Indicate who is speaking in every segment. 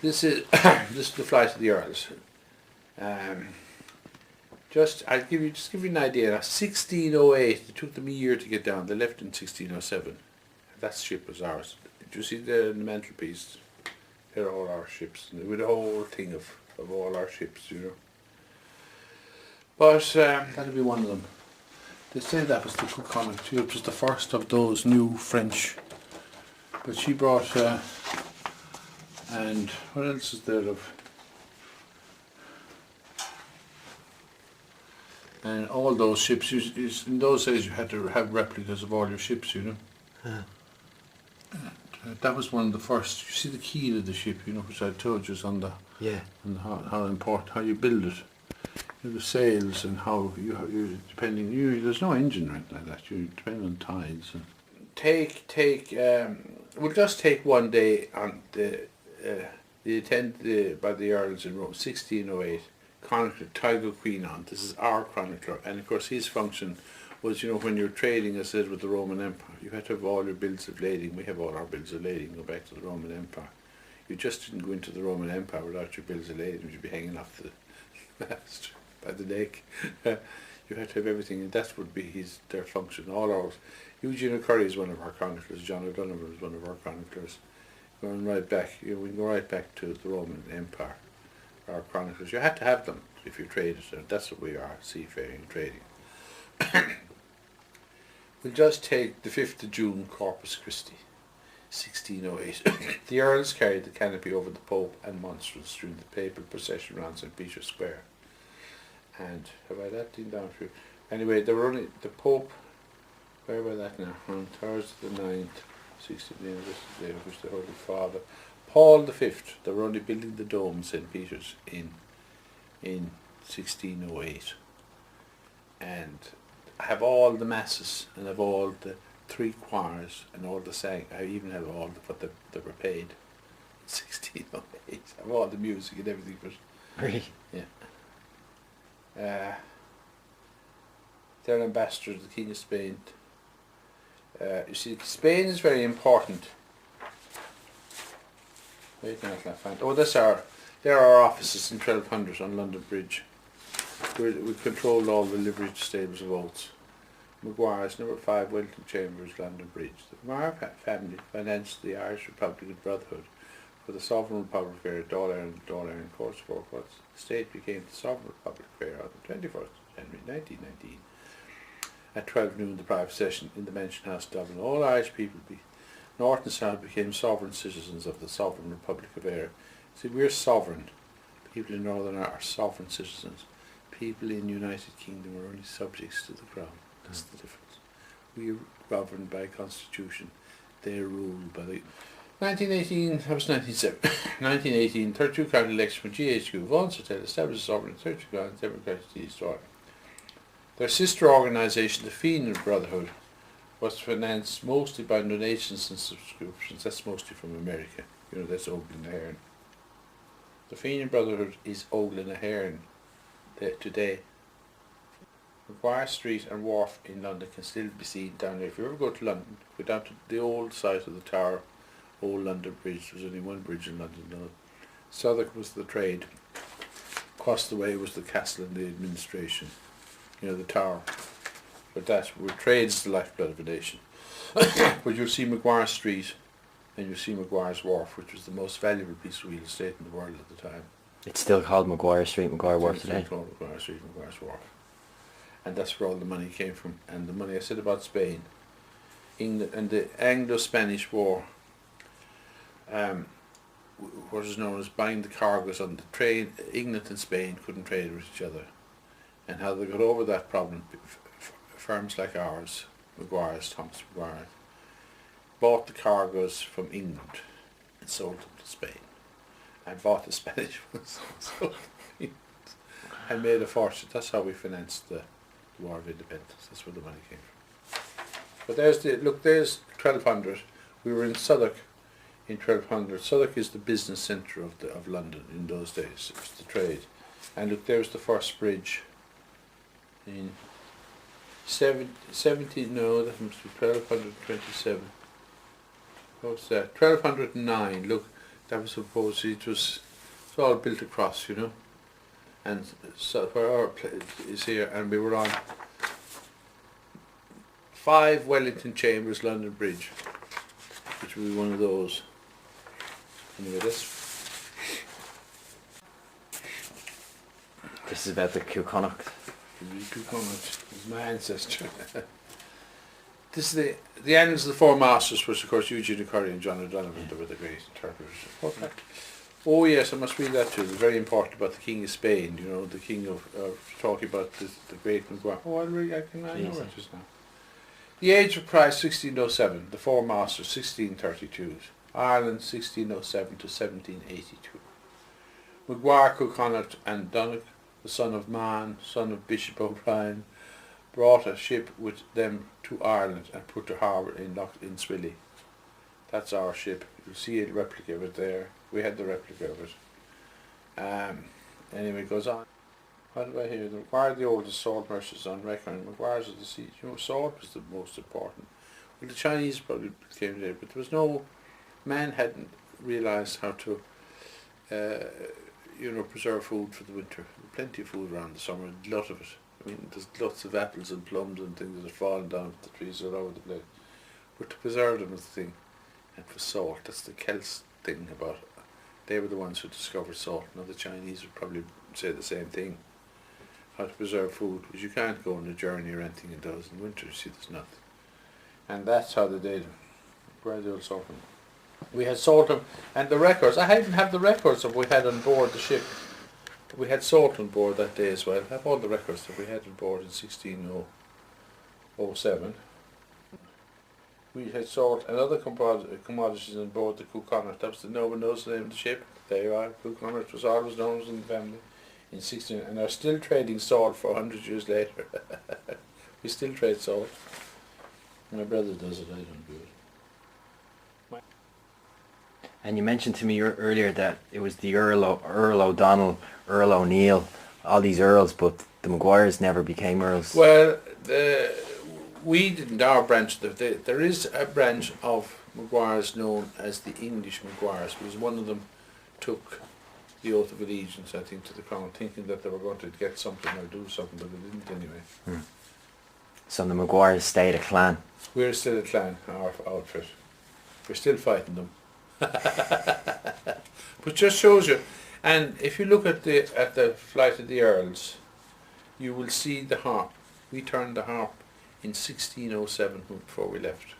Speaker 1: This is this is the flight of the Earls. I'll give you an idea. 1608. It took them a year to get down. They left in 1607. That ship was ours. Did you see the mantelpiece? They're all our ships. With a whole thing of all our ships, you know. But that'll be one of them. They say that was the Cook Connacht. It was the first of those new French. But she brought, and what else is there of? And all those ships, in those days you had to have replicas of all your ships, you know.
Speaker 2: Yeah.
Speaker 1: That was one of the first. You see the keel of the ship, you know, which I told you is on the, and how important, how you build it. The sails and how you depending, there's no engine or anything like that. You depend on tides. And we'll just take one day on the attended by the Earls in Rome, 1608. Chronicler Tygo Queen on. This is our chronicler, and of course his function was, you know, when you're trading, as I said, with the Roman Empire, you had to have all your bills of lading. We have all our bills of lading. Go back to the Roman Empire. You just didn't go into the Roman Empire without your bills of lading. You'd be hanging off the mast by the neck. You had to have everything, and that would be their function. All ours. Eugene Curry is one of our chroniclers. John O'Donovan is one of our chroniclers. Going right back, we can go right back to the Roman Empire. Our chroniclers, you had to have them if you traded, and that's what we are, seafaring and trading. We'll just take the 5th of June, Corpus Christi, 1608. The Earls carried the canopy over the Pope and monstrance during the papal procession around St. Peter's Square. And have I that thing down for you? Anyway, they were only the Pope. Where were that now? On Thursday the 9th, 16th, which the Holy Father. Paul V, they were only building the dome in St. Peter's in 1608. And I have all the masses, and I have all the 3 choirs, and all the sang. I even have all what they were paid in 1608. I have all the music and everything for it.
Speaker 2: Really?
Speaker 1: Yeah. Their ambassador, the King of Spain. You see, Spain is very important. Wait now, I find. Oh, there are our offices in 1200 on London Bridge. We controlled all the livery stables of oats. McGuire's, number 5, Welton Chambers, London Bridge. The McGuire family financed the Irish Republican Brotherhood for the Sovereign Republic Fair at Dáil Éireann Course Forecourts. The state became the Sovereign Republic Fair on the 21st of January 1919. At 12 noon, the private session in the Mansion House, Dublin. All Irish people, north and south, became sovereign citizens of the Sovereign Republic of Éire. See, we're sovereign. People in Northern Ireland are sovereign citizens. People in the United Kingdom are only subjects to the Crown. That's the difference. We are governed by a constitution. They are ruled by the... 1918, that was 1918, 32 county election for GHQ. Vaughan Hotel established a sovereign 32 county democratic histoire. Their sister organisation, the Fenian Brotherhood, was financed mostly by donations and subscriptions. That's mostly from America. You know, that's Oglen Ahern. The Fenian Brotherhood is Oglen Ahern today. McGuire Street and Wharf in London can still be seen down there. If you ever go to London, go down to the old site of the Tower, old London Bridge. There's only one bridge in London now. Southwark was the trade. Across the way was the castle and the administration. You know, the Tower. But trade is the lifeblood of a nation. But you'll see McGuire Street and you'll see McGuire's Wharf, which was the most valuable piece of real estate in the world at the time.
Speaker 2: It's still called McGuire Street, McGuire Wharf today.
Speaker 1: It's called McGuire Street, McGuire's Wharf. And that's where all the money came from. And the money I said about Spain, England, and the Anglo-Spanish War, what is known as buying the cargoes on the trade. England and Spain couldn't trade with each other. And how they got over that problem, firms like ours, Thomas McGuire, bought the cargoes from England and sold them to Spain, and bought the Spanish ones and made a fortune. That's how we financed the War of Independence. That's where the money came from. But there's 1200. We were in Southwark in 1200. Southwark is the business centre of London in those days. It was the trade. And look, there's the first bridge in 17, no, that must be 1227. What's that? 1209. Look, That was supposed it was all built across, you know. And so where our place is here, and we were on 5 Wellington Chambers London Bridge, which will be one of those. Anyway, this
Speaker 2: is about the Cuconnoch.
Speaker 1: is my ancestor. This is the Annals of the Four Masters, which of course Eugene Curry and John O'Donovan were the great interpreters. Okay. Oh yes, I must read that too. It's very important about the King of Spain. You know, the King of talking about the great McGuire. Oh, I know it just now. The Age of Price 1607. The Four Masters 1632. Ireland 1607 to 1782. McGuire, Cuconnoch and Donogh, the son of Man, son of Bishop O'Brien, brought a ship with them to Ireland and put to harbour in Swilly. That's our ship. You'll see a replica of it there. We had the replica of it. Anyway, it goes on. What do I hear? The McGuire, the oldest sword merchants on record, and McGuire's of the sea. You know, sword was the most important. Well, the Chinese probably came there, but there was no man hadn't realised how to, preserve food for the winter. Plenty of food around the summer, a lot of it. I mean, there's lots of apples and plums and things that are falling down the trees all over the place. But to preserve them is the thing. And for salt, that's the Celts thing about it. They were the ones who discovered salt. Now the Chinese would probably say the same thing. How to preserve food, because you can't go on a journey or anything in those in winter, you see there's nothing. And that's how they did it. Where the old salt. We had salt and the records. I even have the records that we had on board the ship. We had salt on board that day as well. I have all the records that we had on board in 1607. We had salt and other commodities on board the Cuconnoch. That was no one knows the name of the ship. There you are. Cuconnoch was always known as in the family in 16, and are still trading salt for 100 years later. We still trade salt. My brother does it. I don't do it.
Speaker 2: And you mentioned to me earlier that it was the Earl O'Donnell, Earl O'Neill, all these Earls, but the McGuires never became Earls.
Speaker 1: Well, we didn't. Our branch. There is a branch of McGuires known as the English McGuires, because one of them took the oath of allegiance, I think, to the crown, thinking that they were going to get something or do something, but they didn't anyway.
Speaker 2: So the McGuires stayed at Clann.
Speaker 1: We're still at Clann, our outfit. We're still fighting them. But just shows you. And if you look at the flight of the Earls, you will see the harp. We turned the harp in 1607 before we left,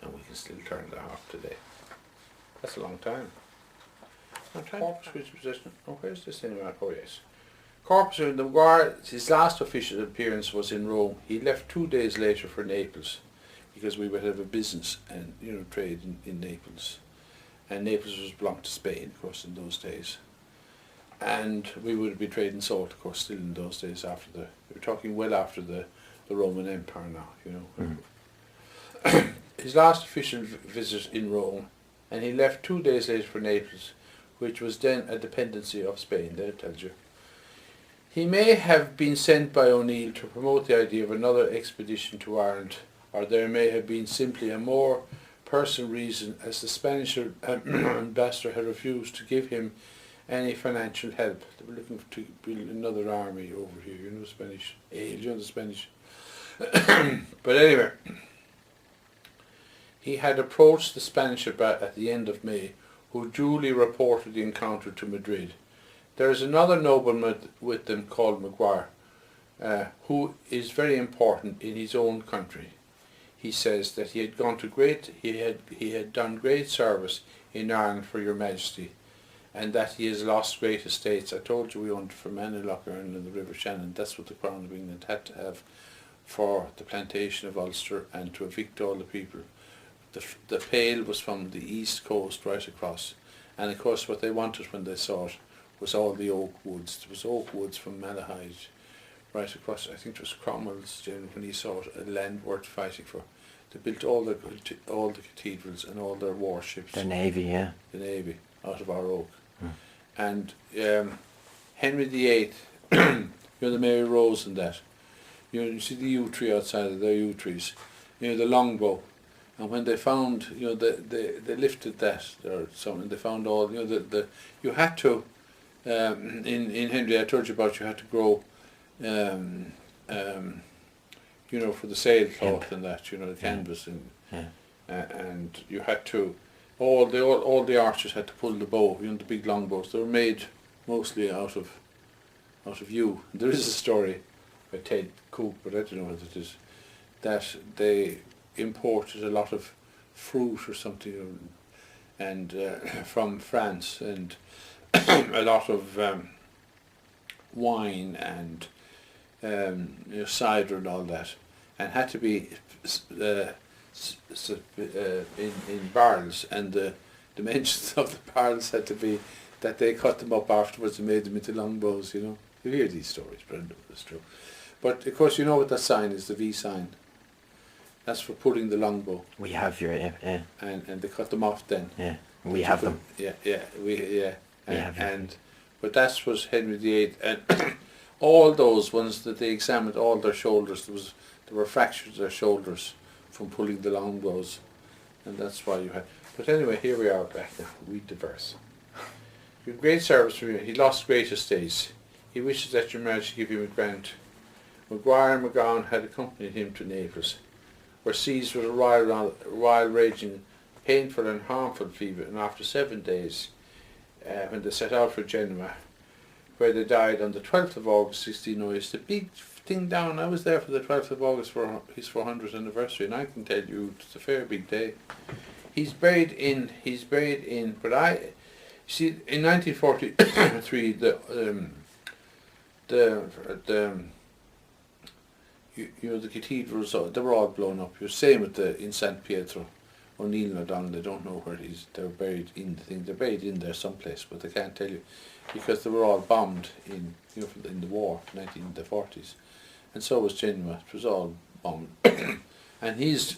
Speaker 1: and we can still turn the harp today. That's a long time. Corpus Christi possession. Oh, where's this anyway? Oh yes. Corpus in the McGuire. His last official appearance was in Rome. He left 2 days later for Naples, because we would have a business and trade in Naples. And Naples was belonged to Spain, of course, in those days. And we would be trading salt, of course, still in those days we're talking well after the Roman Empire now, His last official visit in Rome, and he left 2 days later for Naples, which was then a dependency of Spain, there it tells you. He may have been sent by O'Neill to promote the idea of another expedition to Ireland, or there may have been simply a more personal reason, as the Spanish ambassador had refused to give him any financial help. They were looking to build another army over here, Spanish aid, the Spanish. But anyway, he had approached the Spanish at the end of May, who duly reported the encounter to Madrid. There is another nobleman with them called McGuire, who is very important in his own country. He says that he had done great service in Ireland for your Majesty, and that he has lost great estates. I told you we owned from Manilloch and the River Shannon. That's what the Crown of England had to have for the plantation of Ulster and to evict all the people. The Pale was from the east coast right across, and of course what they wanted when they saw it was all the oak woods. There was oak woods from Malahide right across. I think it was Cromwell's when he saw it, a land worth fighting for. They built all the cathedrals and all their warships.
Speaker 2: The navy, yeah.
Speaker 1: The navy out of our oak. And Henry VIII, the Mary Rose and that. You see the yew tree outside of their yew trees. The longbow. And when they found, they lifted that or something, they found all, you had to, in Henry, I told you about, you had to grow, for the sailcloth and that, the canvas, and you had to, all the archers had to pull the bow, the big long bows. They were made mostly out of yew. There is a story by Ted Cook, but I don't know what it is, that they imported a lot of fruit or something, and from France, and a lot of wine and cider and all that, and had to be in barrels, and the dimensions of the barrels had to be that they cut them up afterwards and made them into long bows. You hear these stories, but I don't know if it's true. But of course, you know what that sign is, the V sign. That's for pulling the longbow.
Speaker 2: We have your
Speaker 1: And they cut them off then.
Speaker 2: Yeah, we have them.
Speaker 1: But that was Henry VIII, and all those ones that they examined, all their shoulders, there were fractures of their shoulders from pulling the longbows, and that's why you had. But anyway, here we are back now. We diverse. You had great service from you. He lost great estates. He wishes that your Majesty give him a grant. McGuire and McGowan had accompanied him to Naples, were seized with a wild raging, painful and harmful fever, and after 7 days, when they set out for Genoa, where they died on the 12th of August 1608. It's the big thing down. I was there for the 12th of August for his 400th anniversary, and I can tell you it's a fair big day. He's buried in, but see, in 1943, the cathedrals, they were all blown up. You're same with in San Pietro. O'Neill and O'Donnell, they don't know where they're buried in the thing. They're buried in there someplace, but they can't tell you, because they were all bombed in the war, in the 40s, and so was Genoa. It was all bombed, and he's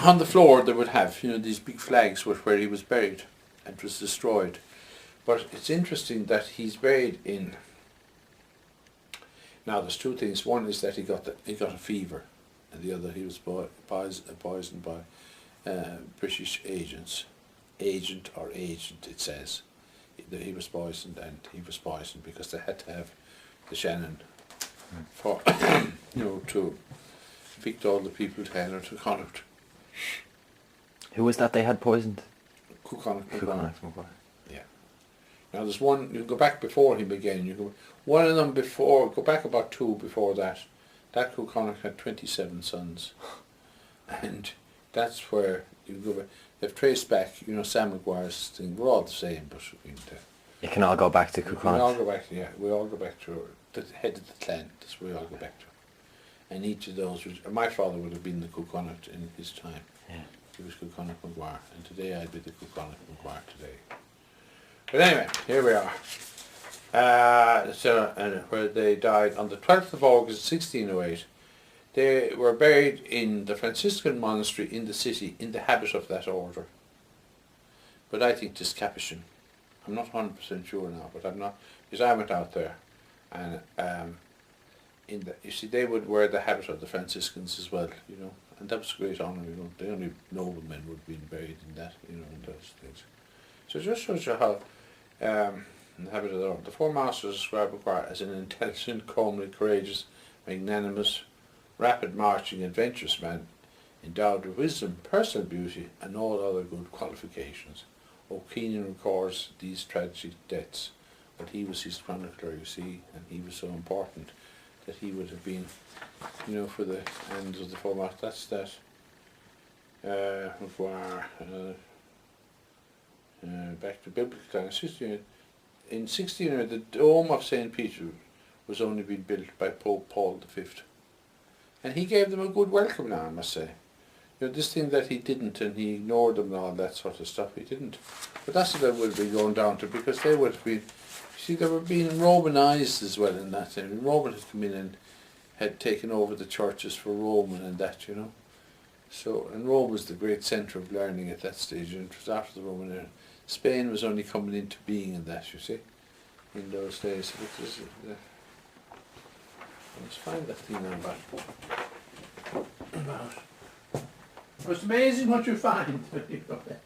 Speaker 1: on the floor. They would have these big flags where he was buried, and it was destroyed. But it's interesting that he's buried in. Now there's two things. One is that he got a fever, and the other he was poisoned by British agents. Agent it says. He was poisoned, and he was poisoned because they had to have the Shannon for to evict all the people to Hell or to Connacht.
Speaker 2: Who was that they had poisoned?
Speaker 1: McGuire. Yeah. Now there's one. You go back before him again. One of them before. Go back about two before that. That Connacht had 27 sons, and that's where you go back. They've traced back, Sam McGuire's thing. We're all the same, but
Speaker 2: you can all go back to
Speaker 1: We
Speaker 2: Connacht.
Speaker 1: all go back to, we all go back to the head of the clan. That's where we all go back to. And each of those, my father would have been the Connacht in his time.
Speaker 2: Yeah.
Speaker 1: He was Connacht McGuire, and today I'd be the Connacht McGuire today. But anyway, here we are. Where they died on the 12th of August 1608. They were buried in the Franciscan monastery in the city, in the habit of that order. But I think it's Capuchin. I'm not 100% sure now, but I'm not, because I went out there, and you see, they would wear the habit of the Franciscans as well, and that was a great honour. The only noblemen would have been buried in that, in those things. So it just shows you how. The habit of the four masters describe McGuire as an intelligent, comely, courageous, magnanimous, rapid marching, adventurous man, endowed with wisdom, personal beauty, and all other good qualifications. O'Keenan records these tragic deaths, but he was his chronicler, you see, and he was so important that he would have been, for the ends of the four masters. That's that. McGuire. Back to biblical times. In 1600, the dome of St. Peter was only being built by Pope Paul V. And he gave them a good welcome now, I must say. This thing that he didn't, and he ignored them and all that sort of stuff, he didn't. But that's what they would be going down to, because they would have been, they were being Romanized as well in that time. Roman had come in and had taken over the churches for Rome and that, So, and Rome was the great centre of learning at that stage, and it was after the Roman era. Spain was only coming into being in that, you see, in those days. Let's find that thing now about It's amazing what you find when you go there.